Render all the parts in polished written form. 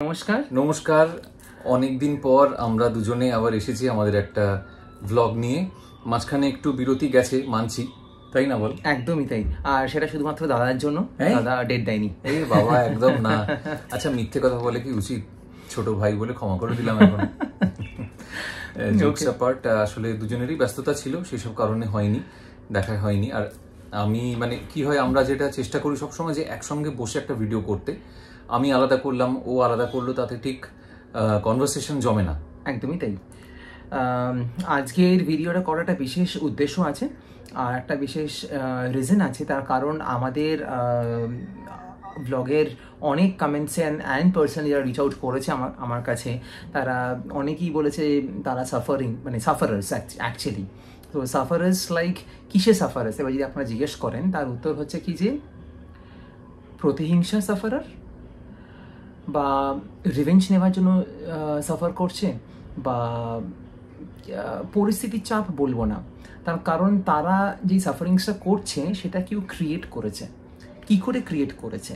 নমস্কার নমস্কার। অনেকদিন পর আমরা দুজনে আবার এসেছি আমাদের একটা ব্লগ নিয়ে। মাঝখানে একটু বিরতি গেছে, মানছি, তাই না বল? একদমই তাই। আর সেটা শুধুমাত্র দাদার জন্য। দাদা ডেট দেয়নি। এই বাবা, একদম না। আচ্ছা, মিথ্যে কথা বলে কি উচিত? ছোট ভাই বলে ক্ষমা করে দিলাম এখন। জোকস অ্যাপার্ট, আসলে দুজনেরই ব্যস্ততা ছিল, সেসব কারণে হয়নি, দেখা হয়নি। আর আমি কি হয়, আমরা যেটা চেষ্টা করি সবসময় যে একসঙ্গে বসে একটা ভিডিও করতে। আমি আলাদা করলাম, ও আলাদা করলো, তাতে ঠিক কনভারসেশন জমে না। একদমই তাই। আজকের ভিডিওটা করাটা বিশেষ উদ্দেশ্য আছে আর একটা বিশেষ রিজন আছে। তার কারণ আমাদের ব্লগের অনেক কমেন্টসে অ্যান্ড পার্সোনালি যারা রিচ আউট করেছে আমার কাছে, তারা অনেকেই বলেছে তারা সাফারার্স অ্যাকচুয়ালি। তো সাফারার্স লাইক কিসে সাফারার্স? এবার যদি আপনারা জিজ্ঞেস করেন, তার উত্তর হচ্ছে কি যে প্রতিহিংসা সাফারার, বা রিভেঞ্জ নেওয়ার জন্য সাফার করছে, বা পরিস্থিতির চাপ বলবো না। তার কারণ তারা যে সাফারিংসটা করছে সেটা কেউ ক্রিয়েট করেছে। কি করে ক্রিয়েট করেছে?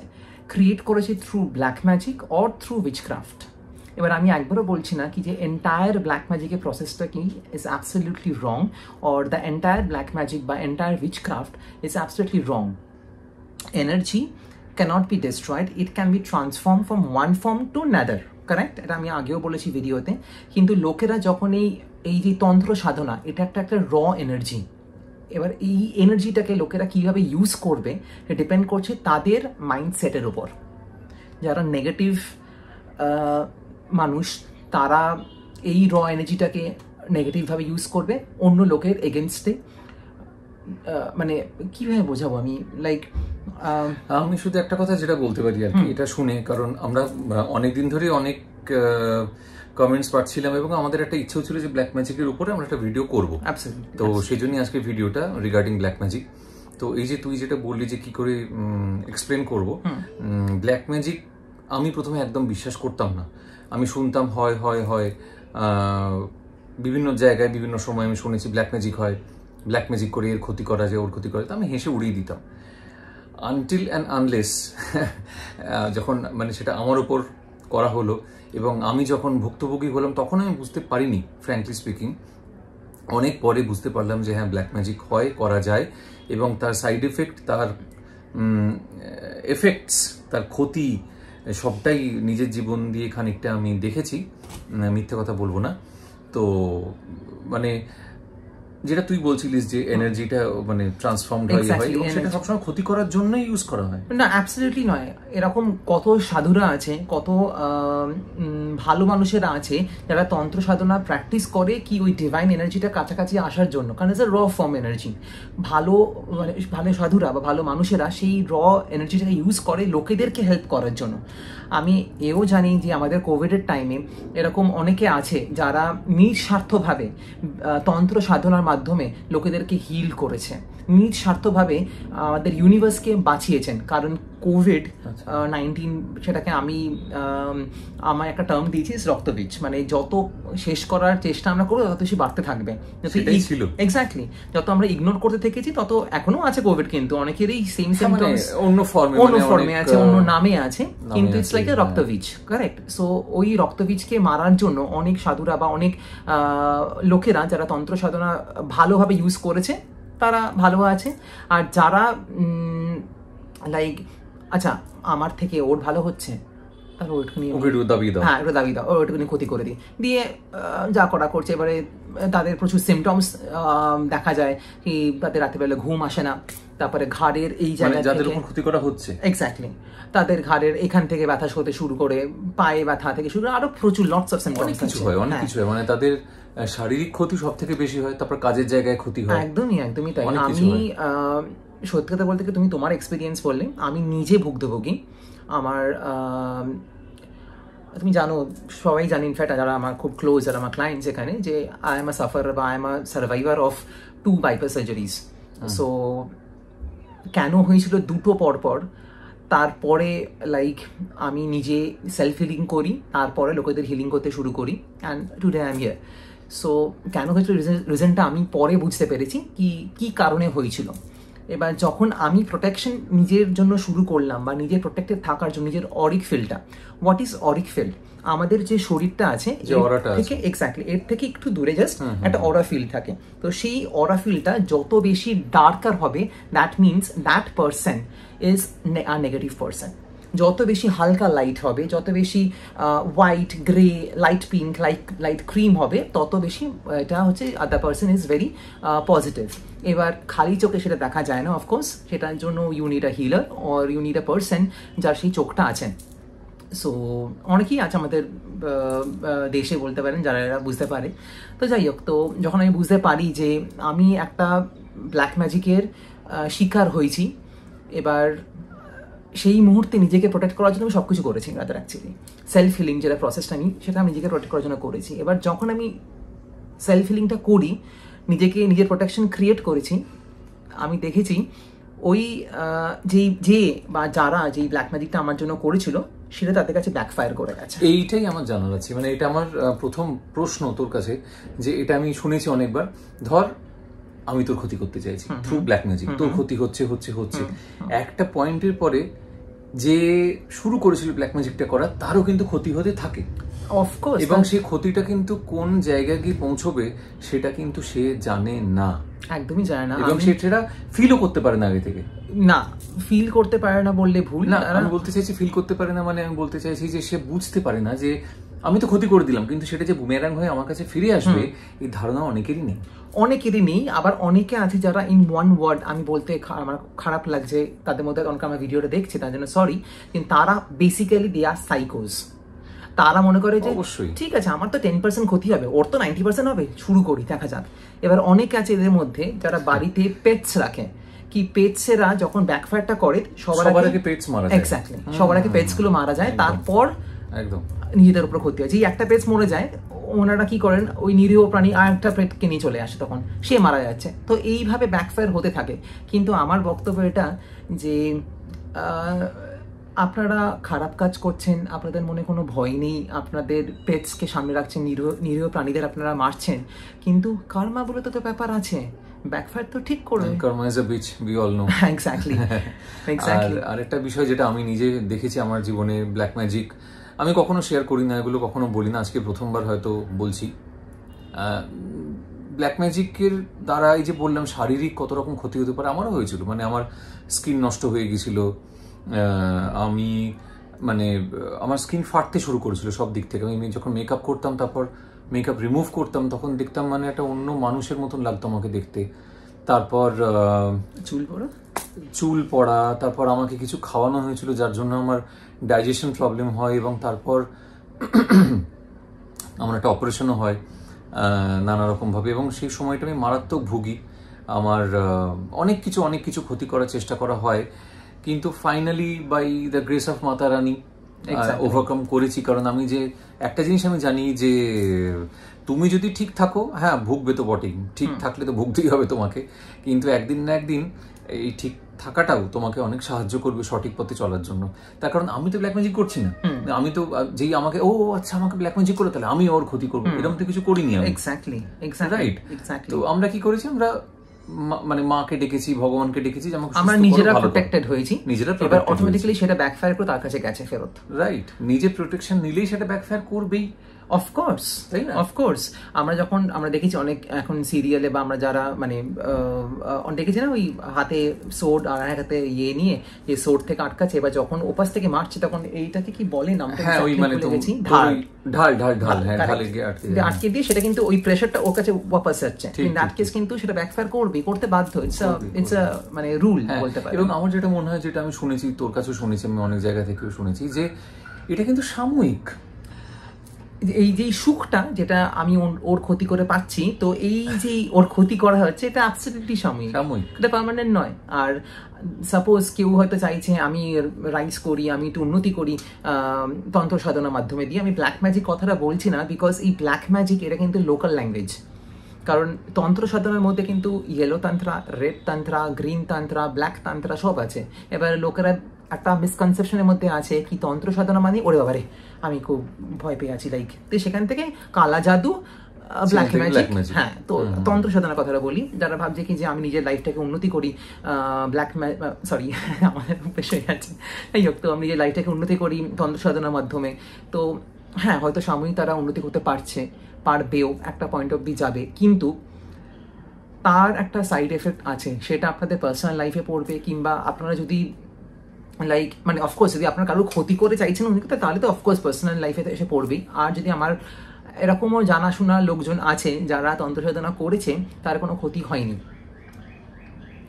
Through black magic or through witchcraft. এবার আমি একবারও বলছি না কি যে এন্টায়ার ব্ল্যাক ম্যাজিকের প্রসেসটা কি is absolutely wrong, or the entire black magic বা entire witchcraft is absolutely wrong. Energy cannot be destroyed, it can be transformed from one form to another, correct? এটা আমি আগেও বলেছি ভিডিওতে। কিন্তু লোকেরা যখন এই যে তন্ত্র সাধনা, এটা একটা র এনার্জি। এবার এই এনার্জিটাকে লোকেরা কিভাবে ইউজ করবে এটা ডিপেন্ড করছে তাদের মাইন্ডসেটের উপর। যারা নেগেটিভ মানুষ, তারা এই র এনার্জিটাকে নেগেটিভভাবে ইউজ করবে অন্য লোকের এগেনস্টে। কিভাবে বোঝাবো আমি? আমি শুধু একটা কথা যেটা বলতে পারি আর কি, এটা শুনে, কারণ আমরা অনেকদিন ধরে অনেক কমেন্টস পাচ্ছিলাম এবং আমাদের একটা ইচ্ছেও ছিল যে ব্ল্যাক ম্যাজিকের উপরে আমরা একটা ভিডিও করবো। তো সেই জন্যই আজকে ভিডিওটা রিগার্ডিং ব্ল্যাক ম্যাজিক। তো এই যে তুই যেটা বললি যে কি করে এক্সপ্লেন করবো ব্ল্যাক ম্যাজিক, আমি প্রথমে একদম বিশ্বাস করতাম না। আমি শুনতাম হয় বিভিন্ন জায়গায় বিভিন্ন সময় আমি শুনেছি ব্ল্যাক ম্যাজিক হয়, ব্ল্যাক ম্যাজিক করে এর ক্ষতি করা যায়, ওর ক্ষতি করা যায়। আমি হেসে উড়িয়ে দিতাম। আনটিল অ্যান্ড আনলেস যখন সেটা আমার উপর করা হলো এবং আমি যখন ভুক্তভোগী হলাম, তখন আমি বুঝতে পারিনি, ফ্র্যাঙ্কলি স্পিকিং। অনেক পরে বুঝতে পারলাম যে হ্যাঁ, ব্ল্যাক ম্যাজিক হয়, করা যায়, এবং তার সাইড এফেক্ট, তার এফেক্টস, তার ক্ষতি সবটাই নিজের জীবন দিয়ে খানিকটা আমি দেখেছি, মিথ্যে কথা বলবো না। তো যেটা তুই বলছিলিস যে এনার্জিটা ট্রান্সফর্মড হয়, এবং সেটা সবসময় ক্ষতি করার জন্যই ইউজ করা হয় না, অ্যাবসলিউটলি নয়। এরকম কত সাধুরা আছে, কত ভালো মানুষেরা আছে যারা তন্ত্র সাধনা প্র্যাকটিস করে কি ওই ডিভাইন এনার্জিটা কাছাকাছি আসার জন্য, কারণ ইটস এ র ফর্ম এনার্জি। ভালো ভালো সাধুরা বা ভালো মানুষেরা সেই র এনার্জিটাকে ইউজ করে লোকেদেরকে হেল্প করার জন্য। আমি এও জানি যে আমাদের কোভিডের টাইমে এরকম অনেকে আছে যারা নিঃস্বার্থভাবে তন্ত্র সাধনার মাধ্যমে লোকেদেরকে হিল করেছে, নিঃস্বার্থভাবে আমাদের ইউনিভার্সকে বাঁচিয়েছেন। কারণ কোভিড-19 সেটাকে আমি আমার একটা টার্ম দিয়েছি, রক্তবীজ। যত শেষ করার চেষ্টা আমরা করবো তত বেশি বাড়তে থাকবে। এক্স্যাক্টলি, যত আমরা ইগনোর করতে থেকেছি তত এখনো আছে কোভিড, কিন্তু অনেকেরই সেম সিমটমস অন্য ফর্মে আছে, অন্য নামে আছে, কিন্তু ইটস লাইক এ রক্তবীজ, কারেক্ট? সো ওই রক্তবীজকে মারার জন্য অনেক সাধুরা বা অনেক লোকেরা যারা তন্ত্র সাধনা ভালোভাবে ইউজ করেছে তারা ভালো আছে। আর যারা আচ্ছা আমার থেকে ওর ভালো হচ্ছে, তাহলে ওটা দাবি দাও, ওইটুকুনি ক্ষতি করে দিয়ে যা করা করছে। এবারে তাদের প্রচুর সিমটমস দেখা যায়, কি তাদের রাত্রিবেলা ঘুম আসে না, তারপরে ঘাড়ের এই জায়গায় যাদের উপর ক্ষতি করা হচ্ছে, এক্স্যাক্টলি, তাদের ঘাড়ের এখান থেকে ব্যথা হতে শুরু করে, পায়ে ব্যথা থেকে শুরু করে, আরো প্রচুর লটস অফ সিমটমস, অনেক কিছু হয়। তাদের শারীরিক ক্ষতি সব থেকে বেশি হয়, তারপর কাজের জায়গায় ক্ষতি হয়। একদমই তাই। আমি সত্যি কথা বলতে, তুমি তোমার এক্সপিরিয়েন্স বললে, আমি নিজে ভুক্তভোগী। আমার তুমি জানো, সবাই জানি, ইনফ্যাক্ট যারা আমার খুব ক্লোজ, যারা আমার ক্লায়েন্টস এখানে, যে আই এম আ সাফারার বা I am a survivor of 2 bypass surgeries. So কেন হয়েছিল দুটো পরপর, তারপরে আমি নিজে সেলফ হিলিং করি, তারপরে লোকেদের হিলিং করতে শুরু করি, and today I am here. So কেন হয়েছিল রিজনটা আমি পরে বুঝতে পেরেছি কি কারণে হয়েছিল। এবার যখন আমি প্রোটেকশন নিজের জন্য শুরু করলাম বা নিজের প্রোটেক্টেড থাকার জন্য নিজের অরিক ফিল্ডটা, হোয়াট ইজ অরিক ফিল্ড? আমাদের যে শরীরটা আছে থেকে এক্স্যাক্টলি এর থেকে একটু দূরে জাস্ট একটা অরা ফিল্ড থাকে। তো সেই অরা ফিল্ডটা যত বেশি ডার্কার হবে, that means that person is a negative person. যত বেশি হালকা লাইট হবে, যত বেশি white, grey, light pink, light cream হবে, তত বেশি এটা হচ্ছে the person is very positive. এবার খালি চোখে সেটা দেখা যায় না, অফকোর্স, সেটার জন্য you need a healer or you need a person যার সেই চোখটা আছে। সো অনেকেই আছে আমাদের দেশে বলতে পারেন যারা এরা বুঝতে পারে। তো যাই হোক, তো যখন আমি বুঝতে পারি যে আমি একটা ব্ল্যাক ম্যাজিকের শিকার হয়েছি, এবার সেই মুহূর্তে নিজেকে প্রোটেক্ট করার জন্য আমি সব কিছু করেছি রাদার অ্যাকচুয়ালি। সেলফ হিলিং যেটা প্রসেসটা আমি, সেটা আমি নিজেকে প্রোটেক্ট করার জন্য করেছি। এবার যখন আমি সেলফ হিলিংটা করি, নিজের প্রোটেকশন ক্রিয়েট করেছি, আমি দেখেছি ওই যারা যেই ব্ল্যাক ম্যাজিকটা আমার জন্য করেছিল সেটা তাদের কাছে ব্যাকফায়ার করে গেছে। এইটাই আমার জানার আছে, মানে এটা আমার প্রথম প্রশ্ন তোর কাছে, যে এটা আমি শুনেছি অনেকবার, ধর আমি তোর ক্ষতি করতে চাইছি থ্রু ব্ল্যাক ম্যাজিক, তোর ক্ষতি হচ্ছে একটা পয়েন্টের পরে যে শুরু করেছিল ব্ল্যাক ম্যাজিকটা করা, তারও কিন্তু ক্ষতি হতে থাকে অফকোর্স, এবং সেই ক্ষতিটা কিন্তু কোন জায়গায় গিয়ে পৌঁছবে সেটা কিন্তু সে জানে না, একদমই জানে না, এবং সেটা ফিলও করতে পারে না আগে থেকে। না, ফিল করতে পারে না বললে ভুল। না, আমি বলতে চাইছি ফিল করতে পারে না মানে আমি বলতে চাইছি যে সে বুঝতে পারে না যে আমি তো ক্ষতি করে দিলাম, কিন্তু সেটা যে বুমেরাং হয়ে আমার কাছে ফিরে আসবে, এই ধারণা অনেকেরই নেই। আবার অনেকে আছে যারা ইন ওয়ান ওয়ার্ড, আমি বলতে আমার খারাপ লাগছে তাদের মধ্যে, অনেকে আমার ভিডিওটা দেখছে তার জন্য সরি, কিন্তু তারা বেসিক্যালি দে আর সাইকোস। তারা মনে করে যে ঠিক আছে আমার তো 10% ক্ষতি হবে, ওর তো 90% হবে, শুরু করি, দেখা যাক। এবার অনেকে আছে এদের মধ্যে যারা বাড়িতে পেটস রাখে, কি পেটসেরা যখন ব্যাকফায়ারটা করে সবার আগে পেটস মারা যায়, এক্স্যাক্টলি সবার আগে পেটস গুলো মারা যায়, তারপর একদম নিজেদের উপর ক্ষতি হয়। যে একটা পেটস মরে যায়, ওনারা কি করেন, ওই নিরীহ প্রাণী আর একটা পেটকে নিয়ে চলে আসে, তখন সে মারা যাচ্ছে। তো এইভাবে ব্যাকফায়ার হতে থাকে। কিন্তু আমার বক্তব্য এটা যে আপনারা খারাপ কাজ করছেন, আপনাদের মনে কোনো ভয় নেই, আপনাদের পেটসকে সামনে রাখছেন, নিরীহ প্রাণীদের আপনারা মারছেন, কিন্তু কার্মা বলে তো ব্যাপার আছে, ব্যাকফায়ার তো ঠিক করবে। Karma is a bitch, we all know. Exactly. আর একটা বিষয় যেটা আমি নিজে দেখেছি আমার জীবনে, ব্ল্যাক ম্যাজিক আমি কখনো শেয়ার করি না, এগুলো কখনো বলি না, আজকে প্রথমবার হয়তো বলছি। ব্ল্যাক ম্যাজিকের দ্বারা এই যে বললাম শারীরিক কত রকম ক্ষতি হতে পারে, আমারও হয়েছিল। মানে আমার স্কিন নষ্ট হয়ে গেছিল, আমি মানে আমার স্কিন ফাটতে শুরু করেছিল সব দিক থেকে। আমি যখন মেকআপ করতাম, তারপর মেকআপ রিমুভ করতাম, তখন দেখতাম মানে একটা অন্য মানুষের মতন লাগতো আমাকে দেখতে। তারপর চুল পড়া, তারপর আমাকে কিছু খাওয়ানো হয়েছিল যার জন্য আমার ডাইজেশন প্রবলেম হয়, এবং তারপর আমার একটা অপারেশনও হয় নানা রকমভাবে, এবং সেই সময়টা আমি মারাত্মক ভুগি। আমার অনেক কিছু ক্ষতি করার চেষ্টা করা হয়, কিন্তু finally by the grace of Mata Rani overcome করেছি। কারণ আমি যে একটা জিনিস আমি জানি যে তুমি যদি ঠিক থাকো, হ্যাঁ ভুগবে তো বটেই, ঠিক থাকলে তো ভুগতেই হবে তোমাকে, কিন্তু একদিন না একদিন এই ঠিক থাকাটাও তোমাকে অনেক সাহায্য করবে সঠিক পথে চলার জন্য। তার কারণ আমি তো ব্ল্যাক ম্যাজিক করছি না, আমি তো যেই আমাকে আচ্ছা আমাকে ব্ল্যাক ম্যাজিক করে তাহলে আমি ওর ক্ষতি করবো, এরকম তো কিছু করিনি আমি। Exactly right. তো আমরা কি করেছি, আমরা মানে মাকে ডেকেছি, ভগবানকে ডেকেছি, আমরা নিজেরা প্রোটেক্টেড হয়েছি, এবার অটোমেটিক্যালি সেটা ব্যাকফায়ার করে তার কাছে গেছে ফেরত। রাইট, নিজে প্রোটেকশন নিলেই সেটা ব্যাকফায়ার করবেই। অফকোর্স, তাই না? অফকোর্স আমরা দেখেছি অনেক এখন সিরিয়ালে, বা আমরা যারা মানে দেখেছি না, ওই হাতে সোর্ড আর হাতে নিয়ে যে সোর্ড থেকে আটকাচ্ছে, এবার যখন ওপাশ থেকে মারছে তখন এইটাকে কি বলে নামটা, আটকে দিয়ে সেটা কিন্তু ওই প্রেসারটা ওর কাছে ওয়াপাস যাচ্ছে। ইন দ্যাট কেস কিন্তু সেটা ব্যাকফায়ার করতে বাধ্য, ইটস আ মানে রুল বলতে পারি। এবং আমার যেটা মনে হয়, যেটা আমি শুনেছি, তোর কাছেও শুনেছি, আমি অনেক জায়গা থেকেও শুনেছি, যে এটা কিন্তু সাময়িক। এই যে সুখটা যেটা আমি ওর ক্ষতি করে পাচ্ছি, তো এই যে ওর ক্ষতি করা হচ্ছে, এটা অ্যাবসলিউটলি সাময়িক, এটা পার্মানেন্ট নয়। আর সাপোজ কেউ হয়তো চাইছে আমি রাইজ করি, আমি একটু উন্নতি করি তন্ত্র সাধনার মাধ্যমে দিয়ে, আমি ব্ল্যাক ম্যাজিক কথাটা বলছি না, বিকজ এই ব্ল্যাক ম্যাজিক এটা কিন্তু লোকাল ল্যাঙ্গুয়েজ। কারণ তন্ত্র সাধনার মধ্যে কিন্তু ইয়েলো তন্ত্রা, রেড তন্ত্রা, গ্রিন তন্ত্রা, ব্ল্যাক তন্ত্রা সব আছে। এবার লোকেরা একটা মিসকনসেপশনের মধ্যে আছে কি তন্ত্র সাধনা মানে ওরে বাবারে আমি খুব ভয় পেয়ে আছি লাইক, তো সেখান থেকে কালা জাদু ব্ল্যাক ম্যাজিক। হ্যাঁ, তো তন্ত্র সাধনার কথাটা বলি, যারা ভাবছে কি যে আমি নিজের লাইফটাকে উন্নতি করি সরি আমাদের বেশ হয়ে যাচ্ছে, যাই হোক, তো আমি নিজের লাইফটাকে উন্নতি করি তন্ত্র সাধনার মাধ্যমে। তো হ্যাঁ, হয়তো সাময়িক তারা উন্নতি করতে পারবেও, একটা পয়েন্ট অবধি যাবে, কিন্তু তার একটা সাইড এফেক্ট আছে, সেটা আপনাদের পার্সোনাল লাইফে পড়বে, কিংবা আপনারা যদি লাইক মানে অফকোর্স যদি আপনার কারো ক্ষতি করে চাইছেন উন্নতি করতে, তাহলে তো অফকোর্স পার্সোনাল লাইফে এসে পড়বেই। আর যদি আমার এরকমও জানাশোনা লোকজন আছে যারা তন্ত্র সাধনা করেছে, তার কোনো ক্ষতি হয়নি,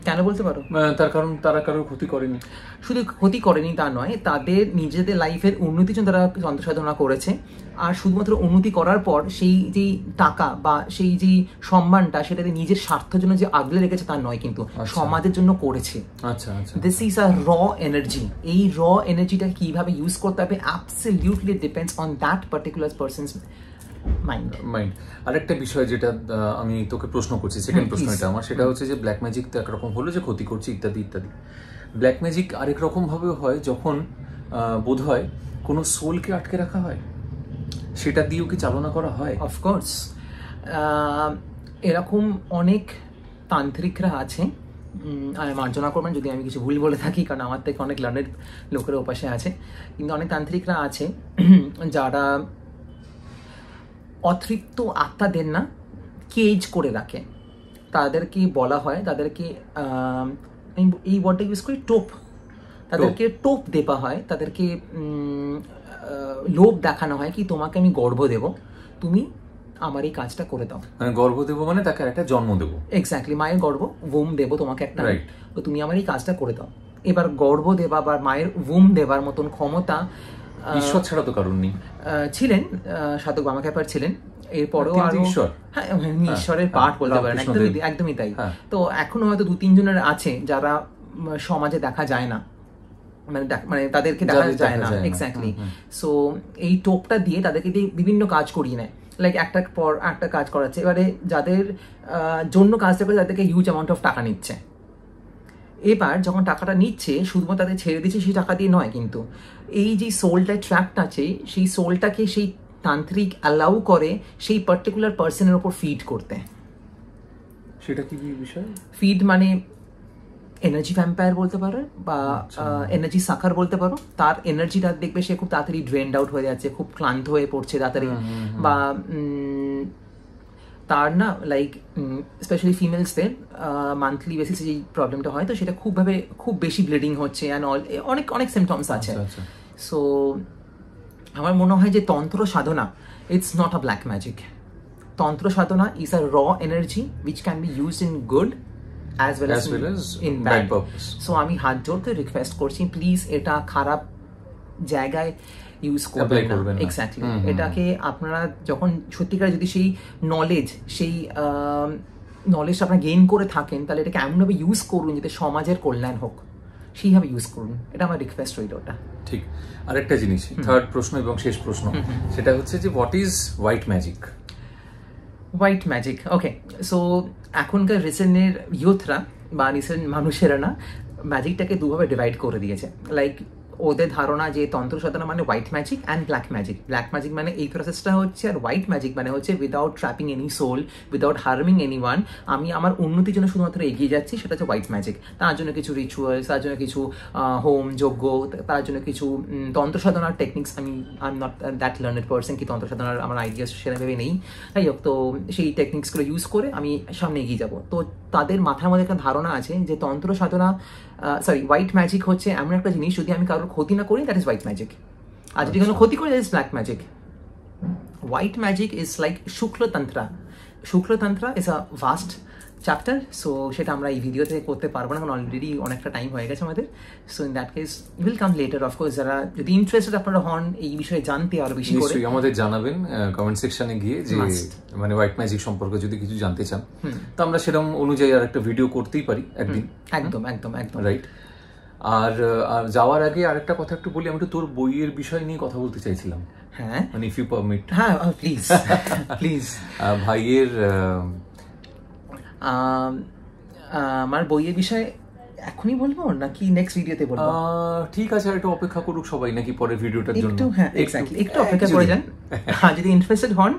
কেন বলতে পারো? তার কারণ তারা কারোর ক্ষতি করেনি। শুধু ক্ষতি করেনি তা নয়, তাদের নিজেদের লাইফের উন্নতির জন্য তারা তন্ত্র সাধনা করেছে। আর শুধুমাত্র উন্নতি করার পর সেই যেই টাকা বা সেই যেই সম্মানটা, সেটাতে নিজের স্বার্থের জন্য যে আগলে রেখেছে তা নয়, কিন্তু সমাজের জন্য করেছে। আচ্ছা আচ্ছা, this is a raw energy. এই র এনার্জিটা কিভাবে ইউজ করতে হবে absolutely depends on that particular persons mind. আরেকটা বিষয় যেটা আমি তোকে প্রশ্ন করছি, সেকেন্ড প্রশ্ন এটা আমার, সেটা হচ্ছে যে ব্ল্যাক ম্যাজিক তো একরকম হলো যে ক্ষতি করছে ইত্যাদি ইত্যাদি, ব্ল্যাক ম্যাজিক আরেক রকম ভাবে হয় যখন বোধ হয় কোনো সোলকে আটকে রাখা হয়, সেটা দিয়েও কি চালনা করা হয়? অফকোর্স, এরকম অনেক তান্ত্রিকরা আছে, মার্জনা করবেন যদি আমি কিছু ভুল বলে থাকি, কারণ আমার থেকে অনেক লার্নেড লোকের ওপাশে আছে, কিন্তু অনেক তান্ত্রিকরা আছে যারা অতৃপ্ত আত্মাদের না কেজ করে রাখে। তাদেরকে বলা হয়, তাদেরকে এই ওয়ার্ডটা ইউজ করি, টোপ, তাদেরকে টোপ দেওয়া হয়, তাদেরকে লোভ দেখানো হয় কি তোমাকে আমি গর্ভ দেব, তুমি আমার এই কাজটা করে দাও। মানে গর্ভ দেবো মানে তাকে একটা জন্ম দেবো, এক্স্যাক্টলি, মায়ের গর্ভ, ওম দেবো তোমাকে একটা, তো তুমি আমার এই কাজটা করে দাও। এবার গর্ভ দেবা বা মায়ের ওম দেবার মতন ক্ষমতা ঈশ্বর ছাড়া তো কারণ নেই। ছিলেন সাধক বামাখ্যাপার ছিলেন, এরপরেও আরো হ্যাঁ ঈশ্বরের পাঠ বলতে পারেন, একদমই তাই। তো এখনো হয়তো 2-3 জনের আছে যারা সমাজে দেখা যায় না, মানে তাদেরকে দেখা যায় না, এক্স্যাক্টলি। সো এই টোপটা দিয়ে তাদেরকে দিয়ে বিভিন্ন কাজ করিয়ে নেয়, লাইক একটার পর একটা কাজ করাচ্ছে। এবারে যাদের জন্য কাজটা করে তাদেরকে হিউজ অ্যামাউন্ট অফ টাকা নিচ্ছে। এবার যখন টাকাটা নিচ্ছে, শুধুমাত্র তাদের ছেড়ে দিচ্ছে সেই টাকা দিয়ে নয়, কিন্তু এই যে সোলটা ট্র্যাপড আছে, সেই সোলটাকে সেই তান্ত্রিক অ্যালাউ করে সেই পার্টিকুলার পার্সনের ওপর ফিড করতে। সেটা কি বিষয়? ফিড মানে এনার্জি ভ্যাম্পায়ার বলতে পারো, বা এনার্জি সাকার বলতে পারো। তার এনার্জিটা দেখবে সে খুব তাড়াতাড়ি ড্রেন্ড আউট হয়ে যাচ্ছে, খুব ক্লান্ত হয়ে পড়ছে তাড়াতাড়ি, বা তার না লাইক স্পেশালি ফিমেলসদের মান্থলি বেসিসে যেই প্রবলেমটা হয়, তো সেটা খুব বেশি ব্লিডিং হচ্ছে, অ্যান্ড অনেক অনেক সিমটমস আছে। সো আমার মনে হয় যে তন্ত্র sadhana it's not a black magic. Tantra sadhana is a raw energy which can be used in good as well as in bad purpose. So আমি হাত জোড়তে রিকোয়েস্ট করছি, প্লিজ এটা খারাপ জায়গায় ইউজ করবেন না। এক্স্যাক্টলি, এটাকে আপনারা যখন সত্যিকার যদি সেই নলেজটা আপনারা গেইন করে থাকেন, তাহলে এটাকে এমনভাবে ইউজ করুন যাতে সমাজের কল্যাণ হোক, সেইভাবে ইউজ করুন। এটা আমার রিকোয়েস্ট রইল। ওটা ঠিক। আরেকটা জিনিস, থার্ড প্রশ্ন এবং শেষ প্রশ্ন, সেটা হচ্ছে যে what is white magic? White magic, okay. So এখনকার রিসেন্টের ইউথরা বা রিসেন্ট মানুষেরা না ম্যাজিকটাকে দুভাবে ডিভাইড করে দিয়েছে। লাইক ওদের ধারণা যে তন্ত্র সাধনা মানে white magic and black magic. Black magic মানে এই প্রসেসটা হচ্ছে, আর হোয়াইট ম্যাজিক মানে হচ্ছে without trapping any soul, without harming any one, আমি আমার উন্নতির জন্য শুধুমাত্র এগিয়ে যাচ্ছি, সেটা হচ্ছে হোয়াইট ম্যাজিক। তার জন্য কিছু রিচুয়ালস, তার জন্য কিছু হোম যজ্ঞ, তার জন্য কিছু তন্ত্র সাধনার techniques. I am not that learned person কি তন্ত্র সাধনার আমার আইডিয়াস সেভাবে নেই, তাই হোক। তো সেই টেকনিক্সগুলো ইউজ করে আমি সামনে এগিয়ে যাব। তো তাদের মাথার মধ্যে একটা ধারণা আছে যে তন্ত্র সাধনা হোয়াইট ম্যাজিক হচ্ছে এমন একটা জিনিস, যদি আমি কারোর ক্ষতি না করি দ্যাট ইজ হোয়াইট ম্যাজিক, আর যদি কোনো ক্ষতি করি that is black magic. White magic is like Shuklatantra. Shuklatantra is a vast chapter, so সেটা আমরা এই ভিডিওতে করতে পারবো না, কারণ অলরেডি অনেকটা টাইম হয়ে গেছে আমাদের। So in that case will come later. Of course যারা যদি ইন্টারেস্টেড আপনারা হন এই বিষয়ে জানতে আরো বেশি করে, আমাদের জানাবেন কমেন্ট সেকশনে গিয়ে যে মানে হোয়াইট ম্যাজিক সম্পর্কে যদি কিছু জানতে চান, তো আমরা সেরকম অনুযায়ী আর একটা ভিডিও করতেই পারি একদিন। একদম একদম একদম রাইট। আর যাওয়ার আগে আরেকটা কথা একটু বলি, আমি তো তোর বইয়ের বিষয় নিয়ে কথা বলতে চাইছিলাম। হ্যাঁ, মানে ইফ ইউ পারমিট। হ্যাঁ প্লিজ প্লিজ। ভাইয়ের আমার বইয়ের বিষয়ে এখনই বলবো নাকি নেক্সট ভিডিওতে বলবো? ঠিক আছে, একটু অপেক্ষা করুক সবাই নাকি পরের ভিডিওটার জন্য। হ্যাঁ এক্স্যাক্টলি, একটু অপেক্ষা করে যান। যদি ইন্টারেস্টেড হন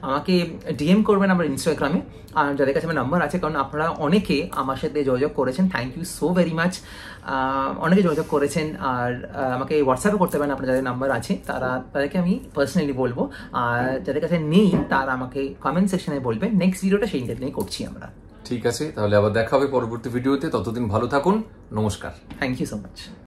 আমাকে ডিএম করবেন আমার ইনস্টাগ্রামে, আর যাদের কাছে আমার নাম্বার আছে, কারণ আপনারা অনেকে আমার সাথে যোগাযোগ করেছেন, thank you so very much. অনেকে যোগাযোগ করেছেন, আর আমাকে হোয়াটসঅ্যাপও করতে পারেন, আপনার যাদের নাম্বার আছে তাদেরকে আমি পার্সোনালি বলবো, আর যাদের কাছে নেই তারা আমাকে কমেন্ট সেকশনে বলবেন। নেক্সট ভিডিওটা সেই নিয়ে করছি আমরা। ঠিক আছে, তাহলে আবার দেখা হবে পরবর্তী ভিডিওতে। ততদিন ভালো থাকুন, নমস্কার। Thank you so much.